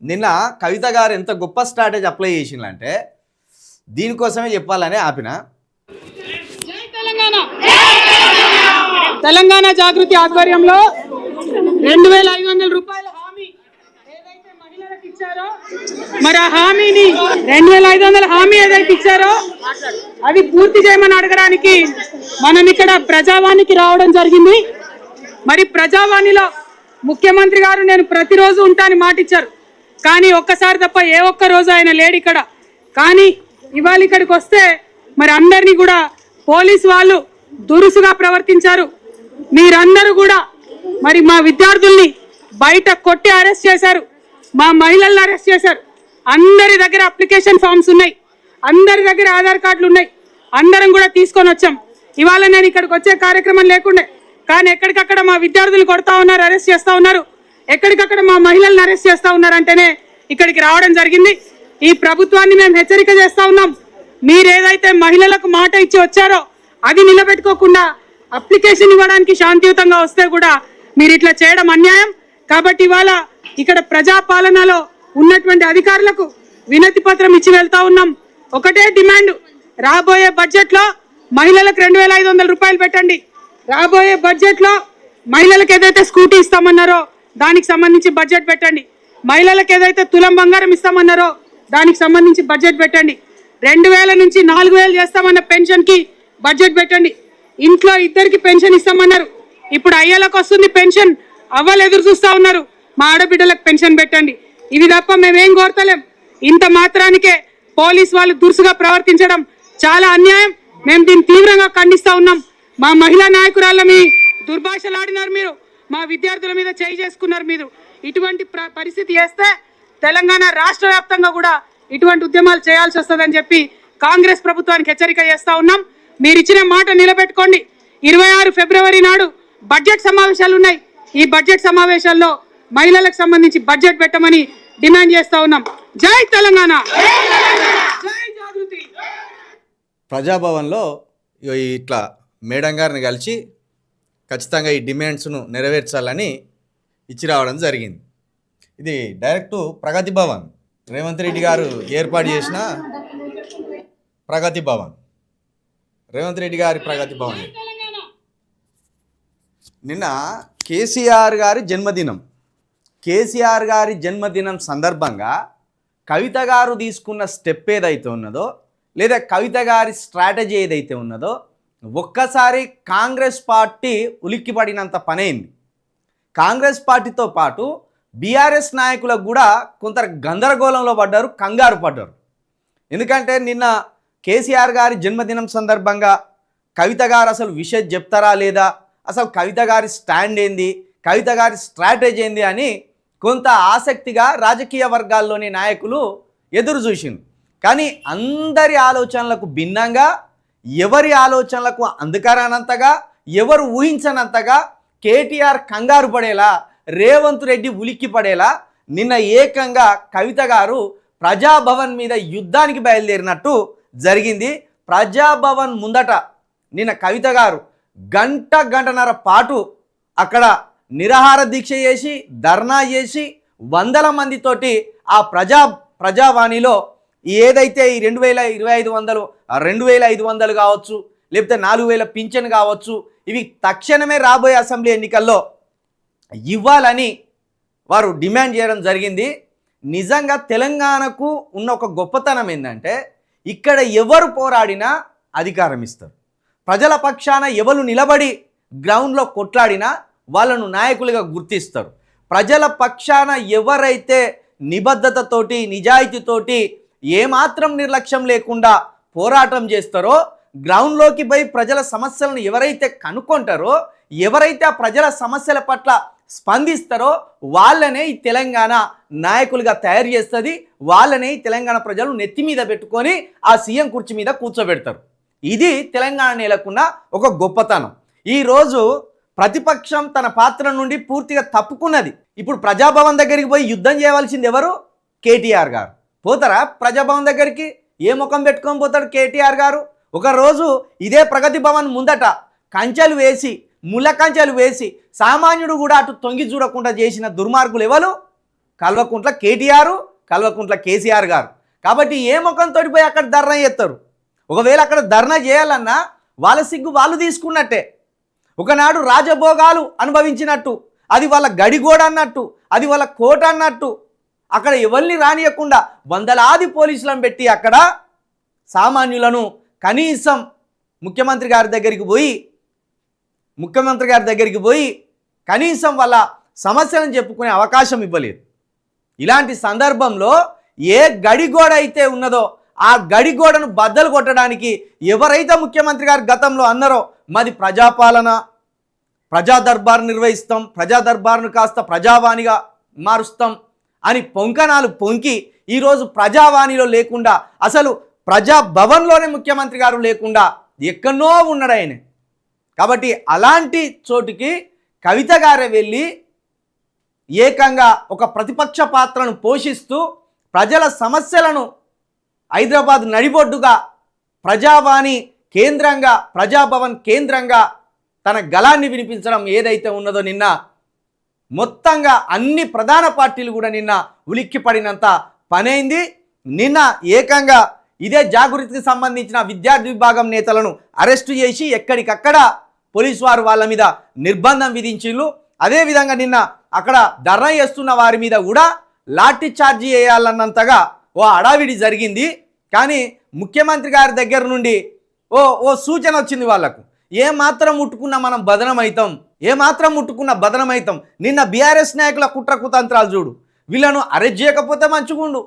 నిన్న కవిత గారు ఎంత గొప్ప స్ట్రాటజీ అప్లై చేసిందంటే దీనికోసమే చెప్పాలని ఆపిన. తెలంగాణ జాగృతి ఆధ్వర్యంలో 2500 రూపాయల హామీ ఏదైతే మహిళలకు ఇచ్చారో, మరి ఆ హామీని 2500 హామీ ఏదైతే ఇచ్చారో అది పూర్తి చేయమని అడగడానికి మనం ఇక్కడ ప్రజావాణికి రావడం జరిగింది. మరి ప్రజావాణిలో ముఖ్యమంత్రి గారు నేను ప్రతిరోజు ఉంటానని మాట ఇచ్చారు, కానీ ఒక్కసారి తప్ప ఏ ఒక్క రోజు ఆయన లేడు ఇక్కడ. కానీ ఇవాళ ఇక్కడికి వస్తే మరి అందరినీ కూడా పోలీసు వాళ్ళు దురుసుగా ప్రవర్తించారు. మీరందరూ కూడా మరి మా విద్యార్థుల్ని బయట కొట్టి అరెస్ట్ చేశారు, మా మహిళల్ని అరెస్ట్ చేశారు. అందరి దగ్గర అప్లికేషన్ ఫామ్స్ ఉన్నాయి, అందరి దగ్గర ఆధార్ కార్డులు ఉన్నాయి, అందరం కూడా తీసుకొని వచ్చాం. ఇవాళ నేను ఇక్కడికి వచ్చే కార్యక్రమం లేకుండే, కానీ ఎక్కడికక్కడ మా విద్యార్థులు కొడతా ఉన్నారు, అరెస్ట్ చేస్తూ ఉన్నారు, ఎక్కడికక్కడ మా మహిళల్ని అరెస్ట్ చేస్తూ ఉన్నారంటేనే ఇక్కడికి రావడం జరిగింది. ఈ ప్రభుత్వాన్ని మేము హెచ్చరిక చేస్తూ ఉన్నాం, మీరేదైతే మహిళలకు మాట ఇచ్చి వచ్చారో అది నిలబెట్టుకోకుండా అప్లికేషన్ ఇవ్వడానికి శాంతియుతంగా వస్తే కూడా మీరు ఇట్లా చేయడం అన్యాయం. కాబట్టి ఇవాళ ఇక్కడ ప్రజాపాలనలో ఉన్నటువంటి అధికారులకు వినతి పత్రం ఇచ్చి వెళ్తా ఉన్నాం. ఒకటే డిమాండ్, రాబోయే బడ్జెట్లో మహిళలకు 2500 రూపాయలు పెట్టండి. రాబోయే బడ్జెట్లో మహిళలకు ఏదైతే స్కూటీ ఇస్తామన్నారో దానికి సంబంధించి బడ్జెట్ పెట్టండి. మహిళలకు ఏదైతే తులం బంగారం ఇస్తామన్నారో దానికి సంబంధించి బడ్జెట్ పెట్టండి. 2000 నుంచి 4000 చేస్తామన్న పెన్షన్కి బడ్జెట్ పెట్టండి. ఇంట్లో ఇద్దరికి పెన్షన్ ఇస్తామన్నారు, ఇప్పుడు అయ్యలకు వస్తుంది పెన్షన్, అవ్వలు ఎదురు చూస్తూ ఉన్నారు, మా ఆడబిడ్డలకు పెన్షన్ పెట్టండి. ఇవి తప్ప మేమేం కోరతలేం. ఇంత మాత్రానికే పోలీస్ వాళ్ళు దురుసుగా ప్రవర్తించడం చాలా అన్యాయం. మేము దీన్ని తీవ్రంగా ఖండిస్తూ ఉన్నాం. మా మహిళా నాయకురాళ్ళ మీ దుర్భాషలాడినారు, మీరు మా విద్యార్థుల మీద చేయి చేసుకున్నారు. మీరు ఇటువంటి పరిస్థితి చేస్తే తెలంగాణ రాష్ట్ర వ్యాప్తంగా కూడా ఇటువంటి ఉద్యమాలు చేయాల్సి వస్తుందని చెప్పి కాంగ్రెస్ ప్రభుత్వానికి హెచ్చరిక చేస్తూ ఉన్నాం. మీరు ఇచ్చిన మాట నిలబెట్టుకోండి. 26 ఫిబ్రవరి నాడు బడ్జెట్ సమావేశాలు ఉన్నాయి. ఈ బడ్జెట్ సమావేశాల్లో మహిళలకు సంబంధించి బడ్జెట్ పెట్టమని డిమాండ్ చేస్తూ ఉన్నాం. జై తెలంగాణ, జై జాగృతి. ప్రజాభవన్లో ఇట్లా మేడం గారిని కలిసి ఖచ్చితంగా ఈ డిమాండ్స్ను నెరవేర్చాలని ఇచ్చి రావడం జరిగింది. ఇది డైరెక్ట్ ప్రగతి భవన్, రేవంత్ రెడ్డి గారు ఏర్పాటు చేసిన ప్రగతి భవన్, రేవంత్ రెడ్డి గారి ప్రగతి భవన్. నిన్న కేసీఆర్ గారి జన్మదినం, కేసీఆర్ గారి జన్మదినం సందర్భంగా కవిత గారు తీసుకున్న స్టెప్ ఏదైతే ఉన్నదో, లేదా కవిత గారి స్ట్రాటజీ ఏదైతే ఉన్నదో, ఒక్కసారి కాంగ్రెస్ పార్టీ ఉలిక్కిపడినంత పనైంది. కాంగ్రెస్ పార్టీతో పాటు బీఆర్ఎస్ నాయకులకు కూడా కొంత గందరగోళంలో పడ్డారు, కంగారు పడ్డారు. ఎందుకంటే నిన్న కేసీఆర్ గారి జన్మదినం సందర్భంగా కవిత గారు అసలు విషయం చెప్తారా లేదా, అసలు కవిత గారి స్టాండ్ ఏంది, కవిత గారి స్ట్రాటజీ ఏంది అని కొంత ఆసక్తిగా రాజకీయ వర్గాల్లోని నాయకులు ఎదురు చూసింది. కానీ అందరి ఆలోచనలకు భిన్నంగా, ఎవరి ఆలోచనలకు అందుకరానంతగా, ఎవరు ఊహించనంతగా కేటీఆర్ కంగారు పడేలా, రేవంత్ రెడ్డి ఉలిక్కి పడేలా నిన్న ఏకంగా కవిత గారు ప్రజాభవన్ మీద యుద్ధానికి బయలుదేరినట్టు జరిగింది. ప్రజాభవన్ ముందట నిన్న కవిత గారు గంటన్నర పాటు అక్కడ నిరాహార దీక్ష చేసి, ధర్నా చేసి, వందల మందితోటి ఆ ప్రజావాణిలో ఏదైతే ఈ 2500 కావచ్చు, లేకపోతే 4000 పింఛన్ కావచ్చు, ఇవి తక్షణమే రాబోయే అసెంబ్లీ ఎన్నికల్లో ఇవ్వాలని వారు డిమాండ్ చేయడం జరిగింది. నిజంగా తెలంగాణకు ఉన్న ఒక గొప్పతనం ఏంటంటే ఇక్కడ ఎవరు పోరాడినా అధికారం ఇస్తారు. ప్రజల పక్షాన ఎవరు నిలబడి గ్రౌండ్లో కొట్లాడినా వాళ్ళను నాయకులుగా గుర్తిస్తారు. ప్రజల పక్షాన ఎవరైతే నిబద్ధతతోటి, నిజాయితీతోటి, ఏమాత్రం నిర్లక్ష్యం లేకుండా పోరాటం చేస్తారో, గ్రౌండ్లోకి పోయి ప్రజల సమస్యలను ఎవరైతే కనుక్కుంటారో, ఎవరైతే ఆ ప్రజల సమస్యల పట్ల స్పందిస్తారో వాళ్ళనే ఈ తెలంగాణ నాయకులుగా తయారు చేస్తుంది. వాళ్ళనే ఈ తెలంగాణ ప్రజలు నెత్తి మీద పెట్టుకొని ఆ సీఎం కుర్చీ మీద కూర్చోబెడతారు. ఇది తెలంగాణ నెలకున్న ఒక గొప్పతనం. ఈరోజు ప్రతిపక్షం తన పాత్ర నుండి పూర్తిగా తప్పుకున్నది. ఇప్పుడు ప్రజాభవన్ దగ్గరికి పోయి యుద్ధం చేయవలసింది ఎవరు? కేటీఆర్ గారు. పోతారా ప్రజాభవన్ దగ్గరికి? ఏ ముఖం పెట్టుకొని పోతాడు కేటీఆర్ గారు? ఒకరోజు ఇదే ప్రగతి భవన్ ముందట కంచెలు వేసి, ముళ్ళ కంచెలు వేసి, సామాన్యుడు కూడా అటు తొంగి చూడకుండా చేసిన దుర్మార్గులు ఎవరు? కల్వకుంట్ల కేటీఆర్, కల్వకుంట్ల కేసీఆర్ గారు. కాబట్టి ఏ ముఖంతో పోయి అక్కడ ధర్నా చేస్తారు? ఒకవేళ అక్కడ ధర్నా చేయాలన్నా వాళ్ళ సిగ్గు వాళ్ళు తీసుకున్నట్టే. ఒకనాడు రాజభోగాలు అనుభవించినట్టు, అది వాళ్ళ గడిగోడ అన్నట్టు, అది వాళ్ళ కోట అన్నట్టు అక్కడ ఎవరిని రానియకుండా వందలాది పోలీసులను పెట్టి అక్కడ సామాన్యులను కనీసం ముఖ్యమంత్రి గారి దగ్గరికి పోయి కనీసం వాళ్ళ సమస్యలను చెప్పుకునే అవకాశం ఇవ్వలేదు. ఇలాంటి సందర్భంలో ఏ గడిగోడ అయితే ఉన్నదో ఆ గడిగోడను బద్దలు కొట్టడానికి ఎవరైతే ముఖ్యమంత్రి గారు గతంలో అన్నారో మాది ప్రజాపాలన, ప్రజా దర్బార్ నిర్వహిస్తాం, ప్రజా దర్బార్ను కాస్త ప్రజావాణిగా మారుస్తాం అని పొంకనాలు పొంకి ఈరోజు ప్రజావాణిలో లేకుండా, అసలు ప్రజాభవన్లోనే ముఖ్యమంత్రి గారు లేకుండా ఎక్కడో ఉన్నాడు ఆయన. కాబట్టి అలాంటి చోటుకి కవిత గారే వెళ్ళి ఏకంగా ఒక ప్రతిపక్ష పాత్రను పోషిస్తూ ప్రజల సమస్యలను హైదరాబాద్ నడిబొడ్డుగా ప్రజావాణి కేంద్రంగా, ప్రజాభవన్ కేంద్రంగా తన గళాన్ని వినిపించడం ఏదైతే ఉన్నదో నిన్న మొత్తంగా అన్ని ప్రధాన పార్టీలు కూడా నిన్న ఉలిక్కిపడినంత పనైంది. నిన్న ఏకంగా ఇదే జాగృతికి సంబంధించిన విద్యార్థి విభాగం నేతలను అరెస్టు చేసి ఎక్కడికక్కడ పోలీసు వారు వాళ్ళ మీద నిర్బంధం విధించిళ్ళు. అదేవిధంగా నిన్న అక్కడ ధర్నా చేస్తున్న వారి మీద కూడా లాఠీ చార్జీ చేయాలన్నంతగా ఓ అడావిడి జరిగింది. కానీ ముఖ్యమంత్రి గారి దగ్గర నుండి ఓ సూచన వచ్చింది వాళ్ళకు, ఏమాత్రం ముట్టుకున్నా మనం బదనమవుతాం, ఏమాత్రం ముట్టుకున్న బదనమవుతాం. నిన్న బీఆర్ఎస్ నాయకుల కుట్ర కుతంత్రాలు చూడు, వీళ్ళను అరెస్ట్ చేయకపోతే మంచిగుండు,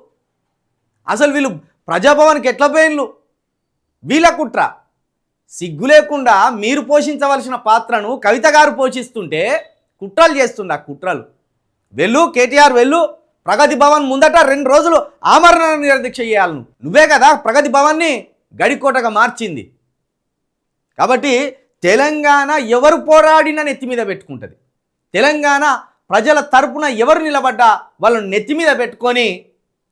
అసలు వీళ్ళు ప్రజాభవన్కి ఎట్లా పోయిన్లు, వీళ్ళ కుట్ర. సిగ్గు లేకుండా మీరు పోషించవలసిన పాత్రను కవిత గారు పోషిస్తుంటే కుట్రలు చేస్తుండ కుట్రలు. వెళ్ళు కేటీఆర్ వెళ్ళు, ప్రగతి భవన్ ముందట 2 రోజులు ఆమరణ నిరదీక్ష చేయాలను, నువ్వే కదా ప్రగతి భవన్ని గడికోటగా మార్చింది. కాబట్టి తెలంగాణ ఎవరు పోరాడినా నెత్తి మీద పెట్టుకుంటుంది, తెలంగాణ ప్రజల తరపున ఎవరు నిలబడ్డా వాళ్ళను నెత్తి మీద పెట్టుకొని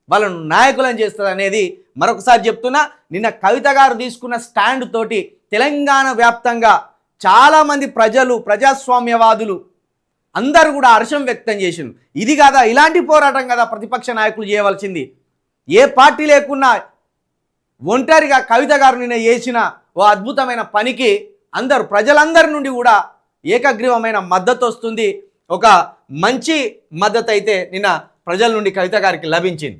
వాళ్ళను నాయకులను చేస్తుంది అనేది మరొకసారి చెప్తున్నా. నిన్న కవిత గారు తీసుకున్న స్టాండ్ తోటి తెలంగాణ వ్యాప్తంగా చాలామంది ప్రజలు, ప్రజాస్వామ్యవాదులు అందరూ కూడా హర్షం వ్యక్తం చేసిండ్రు. ఇది కదా, ఇలాంటి పోరాటం కదా ప్రతిపక్ష నాయకులు చేయవలసింది. ఏ పార్టీ లేకున్నా ఒంటరిగా కవిత గారు నిన్న చేసిన ఓ అద్భుతమైన పనికి ప్రజలందరి నుండి కూడా ఏకగ్రీవమైన మద్దతు వస్తుంది. ఒక మంచి మద్దతు అయితే నిన్న ప్రజల నుండి కవిత గారికి లభించింది.